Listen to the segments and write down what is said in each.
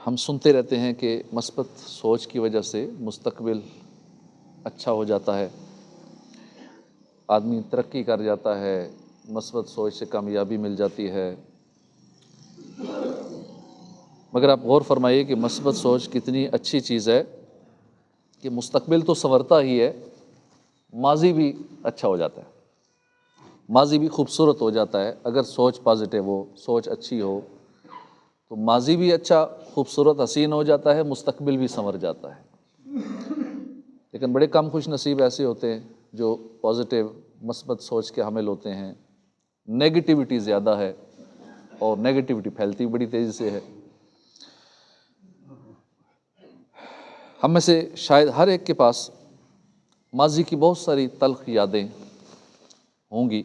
ہم سنتے رہتے ہیں کہ مثبت سوچ کی وجہ سے مستقبل اچھا ہو جاتا ہے، آدمی ترقی کر جاتا ہے، مثبت سوچ سے کامیابی مل جاتی ہے۔ مگر آپ غور فرمائیے کہ مثبت سوچ کتنی اچھی چیز ہے کہ مستقبل تو سنورتا ہی ہے، ماضی بھی اچھا ہو جاتا ہے، ماضی بھی خوبصورت ہو جاتا ہے۔ اگر سوچ پازیٹیو ہو، سوچ اچھی ہو تو ماضی بھی اچھا خوبصورت حسین ہو جاتا ہے، مستقبل بھی سنور جاتا ہے۔ لیکن بڑے کم خوش نصیب ایسے ہوتے ہیں جو پازیٹیو مثبت سوچ کے حامل ہوتے ہیں۔ نیگیٹیوٹی زیادہ ہے اور نیگیٹیوٹی پھیلتی بڑی تیزی سے ہے۔ ہم میں سے شاید ہر ایک کے پاس ماضی کی بہت ساری تلخ یادیں ہوں گی۔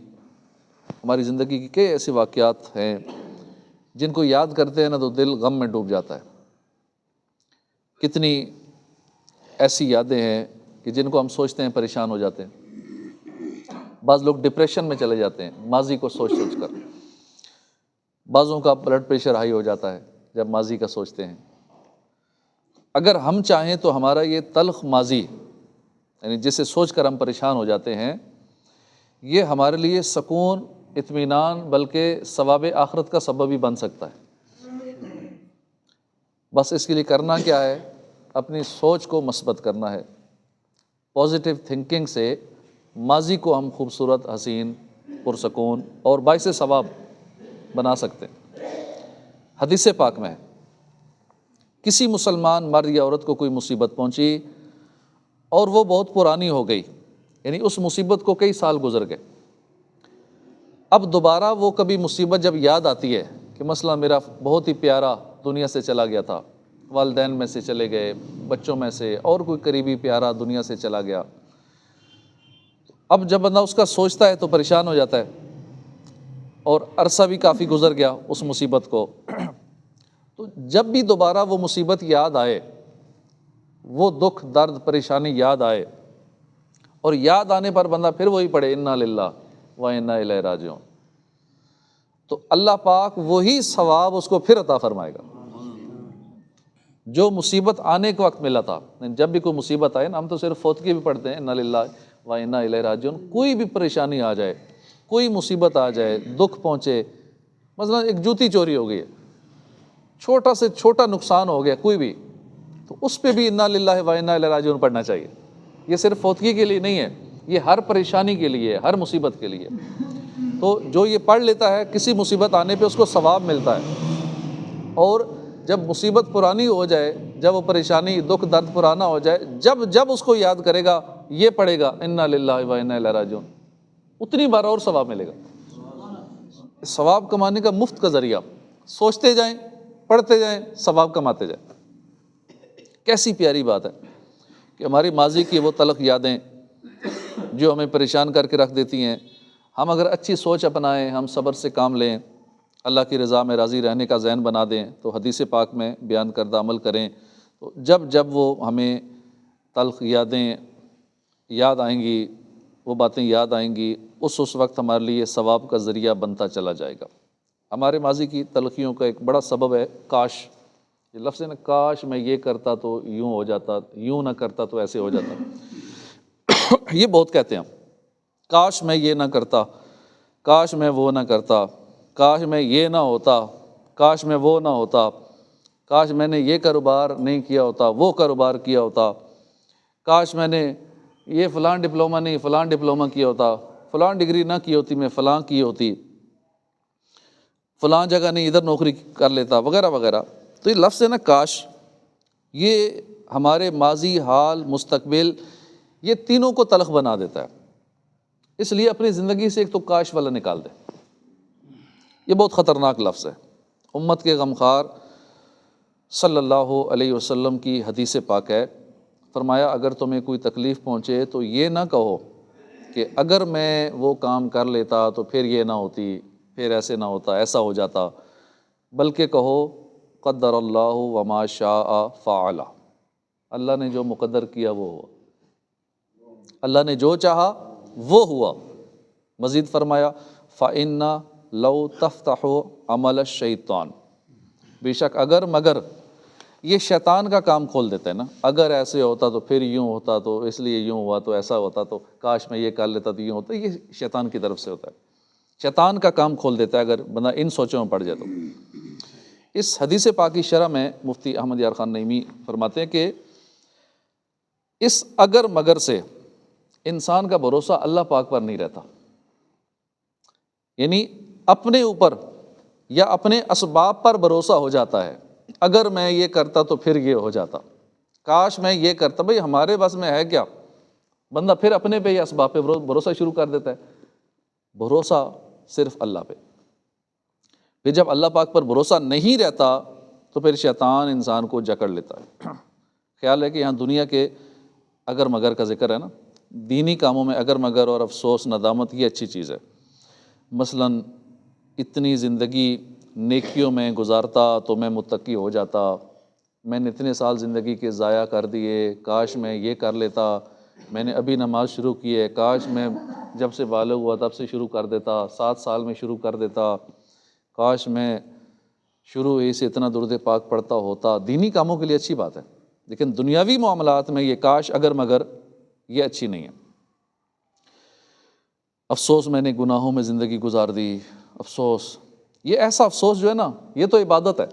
ہماری زندگی کی کئی ایسے واقعات ہیں جن کو یاد کرتے ہیں نا تو دل غم میں ڈوب جاتا ہے۔ کتنی ایسی یادیں ہیں کہ جن کو ہم سوچتے ہیں پریشان ہو جاتے ہیں۔ بعض لوگ ڈپریشن میں چلے جاتے ہیں ماضی کو سوچ سوچ کر۔ بعضوں کا بلڈ پریشر ہائی ہو جاتا ہے جب ماضی کا سوچتے ہیں۔ اگر ہم چاہیں تو ہمارا یہ تلخ ماضی، یعنی جسے سوچ کر ہم پریشان ہو جاتے ہیں، یہ ہمارے لیے سکون، اطمینان بلکہ ثواب آخرت کا سبب بھی بن سکتا ہے۔ بس اس کے لیے کرنا کیا ہے؟ اپنی سوچ کو مثبت کرنا ہے۔ پازیٹیو تھنکنگ سے ماضی کو ہم خوبصورت، حسین، پرسکون اور باعث ثواب بنا سکتے ہیں۔ حدیث پاک میں ہے، کسی مسلمان مرد یا عورت کو کوئی مصیبت پہنچی اور وہ بہت پرانی ہو گئی، یعنی اس مصیبت کو کئی سال گزر گئے، اب دوبارہ وہ کبھی مصیبت جب یاد آتی ہے کہ مثلا میرا بہت ہی پیارا دنیا سے چلا گیا تھا، والدین میں سے چلے گئے، بچوں میں سے، اور کوئی قریبی پیارا دنیا سے چلا گیا، اب جب بندہ اس کا سوچتا ہے تو پریشان ہو جاتا ہے، اور عرصہ بھی کافی گزر گیا اس مصیبت کو۔ تو جب بھی دوبارہ وہ مصیبت یاد آئے، وہ دکھ، درد، پریشانی یاد آئے، اور یاد آنے پر بندہ پھر وہی پڑھے انا للہ و انا الیہ راجعون، تو اللہ پاک وہی ثواب اس کو پھر عطا فرمائے گا جو مصیبت آنے کے وقت ملا تھا۔ جب بھی کوئی مصیبت آئے نا، ہم تو صرف فوتگی بھی پڑھتے ہیں انا للہ و انا الیہ راجعون، کوئی بھی پریشانی آ جائے، کوئی مصیبت آ جائے، دکھ پہنچے، مثلا ایک جوتی چوری ہو گئی ہے، چھوٹا سے چھوٹا نقصان ہو گیا کوئی بھی، تو اس پہ بھی انا للہ و انا الیہ راجعون پڑھنا چاہیے۔ یہ صرف فوتگی کے لیے نہیں ہے، یہ ہر پریشانی کے لیے، ہر مصیبت کے لیے۔ تو جو یہ پڑھ لیتا ہے، کسی مصیبت آنے پہ اس کو ثواب ملتا ہے، اور جب مصیبت پرانی ہو جائے، جب وہ پریشانی، دکھ، درد پرانا ہو جائے، جب اس کو یاد کرے گا، یہ پڑھے گا انا للہ و انا الیہ راجعون، اتنی بار اور ثواب ملے گا۔ ثواب کمانے کا مفت کا ذریعہ، سوچتے جائیں، پڑھتے جائیں، ثواب کماتے جائیں۔ کیسی پیاری بات ہے کہ ہماری ماضی کی وہ تلخ یادیں جو ہمیں پریشان کر کے رکھ دیتی ہیں، ہم اگر اچھی سوچ اپنائیں، ہم صبر سے کام لیں، اللہ کی رضا میں راضی رہنے کا ذہن بنا دیں، تو حدیث پاک میں بیان کردہ عمل کریں، تو جب وہ ہمیں تلخ یادیں یاد آئیں گی، وہ باتیں یاد آئیں گی، اس وقت ہمارے لیے ثواب کا ذریعہ بنتا چلا جائے گا۔ ہمارے ماضی کی تلخیوں کا ایک بڑا سبب ہے کاش۔ یہ لفظ ہے نا، کاش میں یہ کرتا تو یوں ہو جاتا، یوں نہ کرتا تو ایسے ہو جاتا۔ یہ بہت کہتے ہیں ہم، کاش میں یہ نہ کرتا، کاش میں وہ نہ کرتا، کاش میں یہ نہ ہوتا، کاش میں وہ نہ ہوتا، کاش میں نے یہ کاروبار نہیں کیا ہوتا، وہ کاروبار کیا ہوتا، کاش میں نے یہ فلاں ڈپلومہ نہیں فلاں ڈپلومہ کیا ہوتا، فلاں ڈگری نہ کی ہوتی، میں فلاں کی ہوتی، فلاں جگہ نہیں ادھر نوکری کر لیتا، وغیرہ وغیرہ۔ تو یہ لفظ ہے نا کاش، یہ ہمارے ماضی، حال، مستقبل، یہ تینوں کو تلخ بنا دیتا ہے۔ اس لیے اپنی زندگی سے ایک تو کاش والا نکال دیں۔ یہ بہت خطرناک لفظ ہے۔ امت کے غمخوار صلی اللہ علیہ وسلم کی حدیث پاک ہے، فرمایا اگر تمہیں کوئی تکلیف پہنچے تو یہ نہ کہو کہ اگر میں وہ کام کر لیتا تو پھر یہ نہ ہوتی، پھر ایسے نہ ہوتا، ایسا ہو جاتا، بلکہ کہو قدر اللہ وما شاء فعل، اللہ نے جو مقدر کیا وہ ہوا، اللہ نے جو چاہا وہ ہوا۔ مزید فرمایا فَإِنَّ لَوْ تَفْتَحُ عَمَلَ الشَّيْطَانِ، بے شک اگر مگر یہ شیطان کا کام کھول دیتا ہے نا، اگر ایسے ہوتا تو پھر یوں ہوتا، تو اس لیے یوں ہوا، تو ایسا ہوتا، تو کاش میں یہ کر لیتا تو یوں ہوتا. یہ شیطان کی طرف سے ہوتا ہے، شیطان کا کام کھول دیتا ہے اگر بندہ ان سوچوں میں پڑ جائے تو. اس حدیث پاک کی شرح میں مفتی احمد یار خان نعیمی فرماتے ہیں کہ اس اگر مگر سے انسان کا بھروسہ اللہ پاک پر نہیں رہتا، یعنی اپنے اوپر یا اپنے اسباب پر بھروسہ ہو جاتا ہے. اگر میں یہ کرتا تو پھر یہ ہو جاتا، کاش میں یہ کرتا. بھئی ہمارے بس میں ہے کیا؟ بندہ پھر اپنے پہ یا اسباب پہ بھروسہ شروع کر دیتا ہے. بھروسہ صرف اللہ پہ. پھر جب اللہ پاک پر بھروسہ نہیں رہتا تو پھر شیطان انسان کو جکڑ لیتا ہے. خیال ہے کہ یہاں دنیا کے اگر مگر کا ذکر ہے نا، دینی کاموں میں اگر مگر اور افسوس ندامت یہ اچھی چیز ہے. مثلاً اتنی زندگی نیکیوں میں گزارتا تو میں متقی ہو جاتا، میں نے اتنے سال زندگی کے ضائع کر دیے، کاش میں یہ کر لیتا، میں نے ابھی نماز شروع کی ہے، کاش میں جب سے بالغ ہوا تب سے شروع کر دیتا، 7 سال میں شروع کر دیتا، کاش میں شروع ہی سے اتنا درود پاک پڑھتا ہوتا. دینی کاموں کے لیے اچھی بات ہے، لیکن دنیاوی معاملات میں یہ کاش اگر مگر یہ اچھی نہیں ہے. افسوس میں نے گناہوں میں زندگی گزار دی، افسوس. یہ ایسا افسوس جو ہے نا، یہ تو عبادت ہے.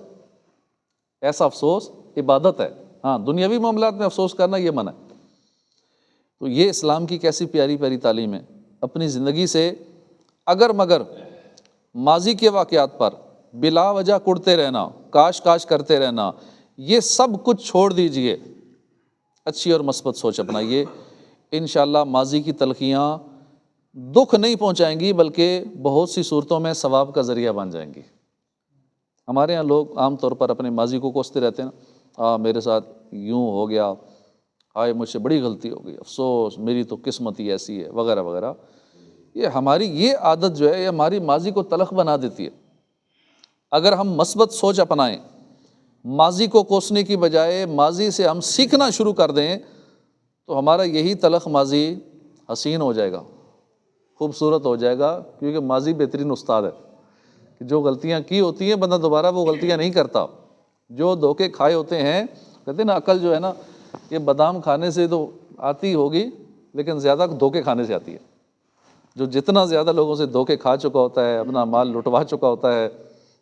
ایسا افسوس عبادت ہے. ہاں، دنیاوی معاملات میں افسوس کرنا یہ منع ہے. تو یہ اسلام کی کیسی پیاری پیاری تعلیم ہے. اپنی زندگی سے اگر مگر ماضی کے واقعات پر بلا وجہ کڑتے رہنا، کاش کاش کرتے رہنا، یہ سب کچھ چھوڑ دیجئے. اچھی اور مثبت سوچ اپنائیے. انشاءاللہ ماضی کی تلخیاں دکھ نہیں پہنچائیں گی بلکہ بہت سی صورتوں میں ثواب کا ذریعہ بن جائیں گی. ہمارے ہاں لوگ عام طور پر اپنے ماضی کو کوستے رہتے ہیں، میرے ساتھ یوں ہو گیا، ہائے مجھ سے بڑی غلطی ہو گئی، افسوس میری تو قسمت ہی ایسی ہے، وغیرہ وغیرہ. یہ ہماری یہ عادت جو ہے یہ ہماری ماضی کو تلخ بنا دیتی ہے. اگر ہم مثبت سوچ اپنائیں، ماضی کو کوسنے کی بجائے ماضی سے ہم سیکھنا شروع کر دیں تو ہمارا یہی تلخ ماضی حسین ہو جائے گا، خوبصورت ہو جائے گا. کیونکہ ماضی بہترین استاد ہے کہ جو غلطیاں کی ہوتی ہیں بندہ دوبارہ وہ غلطیاں نہیں کرتا. جو دھوکے کھائے ہوتے ہیں، کہتے ہیں نا عقل جو ہے نا یہ بادام کھانے سے تو آتی ہوگی لیکن زیادہ دھوکے کھانے سے آتی ہے. جو جتنا زیادہ لوگوں سے دھوکے کھا چکا ہوتا ہے، اپنا مال لٹوا چکا ہوتا ہے،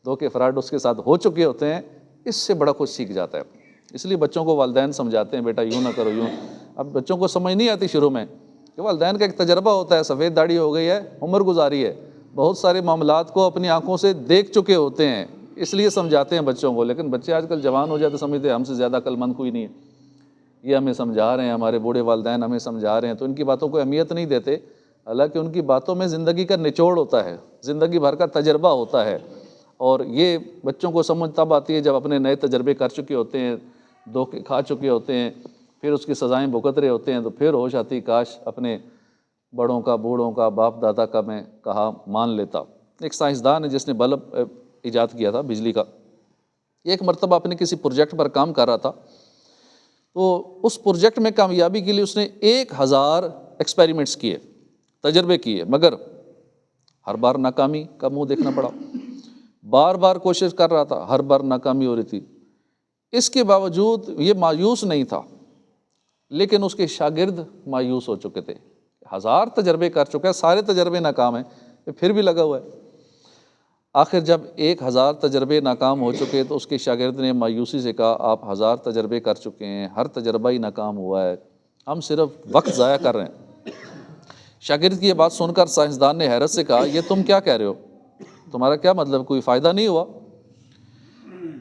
دھوکے فراڈ اس کے ساتھ ہو چکے ہوتے ہیں، اس سے بڑا کچھ سیکھ جاتا ہے. اس لیے بچوں کو والدین سمجھاتے ہیں بیٹا یوں نہ کرو یوں. اب بچوں کو سمجھ نہیں آتی شروع میں کہ والدین کا ایک تجربہ ہوتا ہے، سفید داڑھی ہو گئی ہے، عمر گزاری ہے، بہت سارے معاملات کو اپنی آنکھوں سے دیکھ چکے ہوتے ہیں، اس لیے سمجھاتے ہیں بچوں کو. لیکن بچے آج کل جوان ہو جاتے سمجھتے ہیں ہم سے زیادہ عقل مند کوئی نہیں ہے، یہ ہمیں سمجھا رہے ہیں، ہمارے بوڑھے والدین ہمیں سمجھا رہے ہیں، تو ان کی باتوں کو اہمیت نہیں دیتے. حالانکہ ان کی باتوں میں زندگی کا نچوڑ ہوتا ہے، زندگی بھر کا تجربہ ہوتا ہے. اور یہ بچوں کو سمجھ تب آتی ہے جب اپنے نئے تجربے کر چکے ہوتے ہیں، دھوکے کھا چکے ہوتے ہیں، پھر اس کی سزائیں بھگت رہے ہوتے ہیں، تو پھر ہوش آتی کاش اپنے بڑوں کا، بوڑھوں کا، باپ دادا کا میں کہا مان لیتا. ایک سائنسدان ہے جس نے بلب ایجاد کیا تھا بجلی کا. ایک مرتبہ اپنے کسی پروجیکٹ پر کام کر رہا تھا، تو اس پروجیکٹ میں کامیابی کے لیے اس نے 1000 ایکسپیریمنٹس کیے، تجربے کیے، مگر ہر بار ناکامی کا منہ دیکھنا پڑا. بار بار کوشش کر رہا تھا، ہر بار ناکامی ہو رہی تھی. اس کے باوجود یہ مایوس نہیں تھا، لیکن اس کے شاگرد مایوس ہو چکے تھے. 1000 تجربے کر چکا ہے، سارے تجربے ناکام ہیں، یہ پھر بھی لگا ہوا ہے. آخر جب 1000 تجربے ناکام ہو چکے تو اس کے شاگرد نے مایوسی سے کہا آپ 1000 تجربے کر چکے ہیں، ہر تجربہ ہی ناکام ہوا ہے، ہم صرف وقت ضائع کر رہے ہیں. شاگرد کی یہ بات سن کر سائنسدان نے حیرت سے کہا یہ تم کیا کہہ رہے ہو، تمہارا کیا مطلب، کوئی فائدہ نہیں ہوا.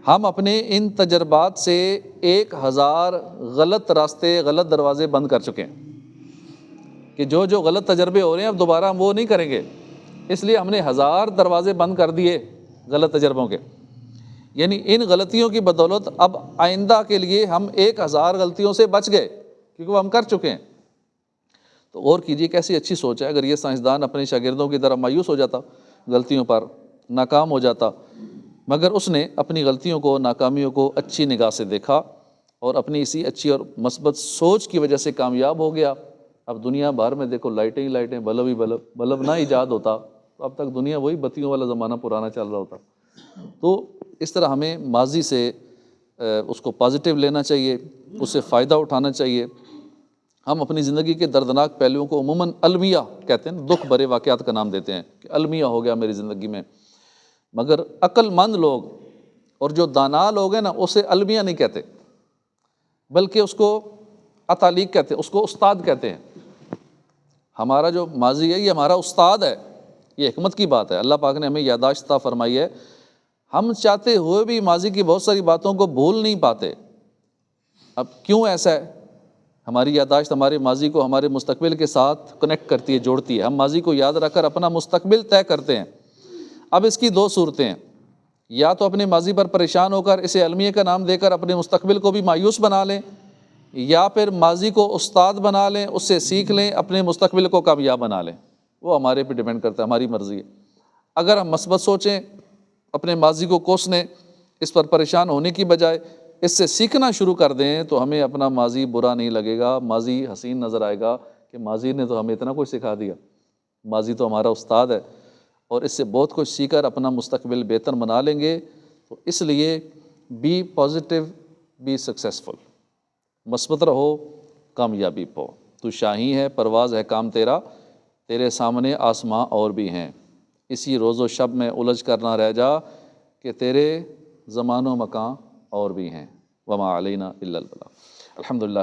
ہم اپنے ان تجربات سے 1000 غلط راستے، غلط دروازے بند کر چکے ہیں کہ جو غلط تجربے ہو رہے ہیں اب دوبارہ ہم وہ نہیں کریں گے. اس لیے ہم نے 1000 دروازے بند کر دیے غلط تجربوں کے. یعنی ان غلطیوں کی بدولت اب آئندہ کے لیے ہم 1000 غلطیوں سے بچ گئے کیونکہ وہ ہم کر چکے ہیں. تو غور کیجیے کیسی اچھی سوچ ہے. اگر یہ سائنسدان اپنے شاگردوں کی طرح مایوس ہو جاتا، غلطیوں پر ناکام ہو جاتا، مگر اس نے اپنی غلطیوں کو، ناکامیوں کو اچھی نگاہ سے دیکھا اور اپنی اسی اچھی اور مثبت سوچ کی وجہ سے کامیاب ہو گیا. اب دنیا بھر میں دیکھو لائٹیں ہی لائٹیں، بلب ہی بلب. بلب نہ ایجاد ہوتا تو اب تک دنیا وہی بتیوں والا زمانہ پرانا چل رہا ہوتا. تو اس طرح ہمیں ماضی سے اس کو پازیٹیو لینا چاہیے، اس سے فائدہ اٹھانا چاہیے۔ ہم اپنی زندگی کے دردناک پہلوؤں کو عموماً المیہ کہتے ہیں، دکھ بھرے واقعات کا نام دیتے ہیں کہ المیہ ہو گیا میری زندگی میں، مگر عقل مند لوگ اور جو دانا لوگ ہیں نا اسے المیہ نہیں کہتے، بلکہ اس کو اتالیق کہتے ہیں، اس کو استاد کہتے ہیں۔ ہمارا جو ماضی ہے یہ ہمارا استاد ہے، یہ حکمت کی بات ہے، اللہ پاک نے ہمیں یادداشت عطا فرمائی ہے۔ ہم چاہتے ہوئے بھی ماضی کی بہت ساری باتوں کو بھول نہیں پاتے۔ اب کیوں ایسا ہے؟ ہماری یادداشت ہمارے ماضی کو ہمارے مستقبل کے ساتھ کنیکٹ کرتی ہے، جوڑتی ہے، ہم ماضی کو یاد رکھ کر اپنا مستقبل طے کرتے ہیں۔ اب اس کی دو صورتیں ہیں، یا تو اپنے ماضی پر پریشان ہو کر اسے المیہ کا نام دے کر اپنے مستقبل کو بھی مایوس بنا لیں، یا پھر ماضی کو استاد بنا لیں، اس سے سیکھ لیں، اپنے مستقبل کو کامیاب بنا لیں۔ وہ ہمارے پہ ڈیپینڈ کرتا ہے، ہماری مرضی ہے۔ اگر ہم مثبت سوچیں، اپنے ماضی کو کوسنے، اس پر پریشان ہونے کی بجائے اس سے سیکھنا شروع کر دیں، تو ہمیں اپنا ماضی برا نہیں لگے گا، ماضی حسین نظر آئے گا کہ ماضی نے تو ہمیں اتنا کچھ سکھا دیا، ماضی تو ہمارا استاد ہے، اور اس سے بہت کچھ سیکھ کر اپنا مستقبل بہتر بنا لیں گے۔ تو اس لیے بی پازیٹیو، بی سکسیسفل، مثبت رہو، کامیابی پاؤ۔ تو شاہی ہے، پرواز ہے کام تیرا، تیرے سامنے آسماں اور بھی ہیں، اسی روز و شب میں الجھ کر نہ رہ جا کہ تیرے زمان و مکان اور بھی ہیں۔ وما علینا الا البلاغ۔ الحمدللہ۔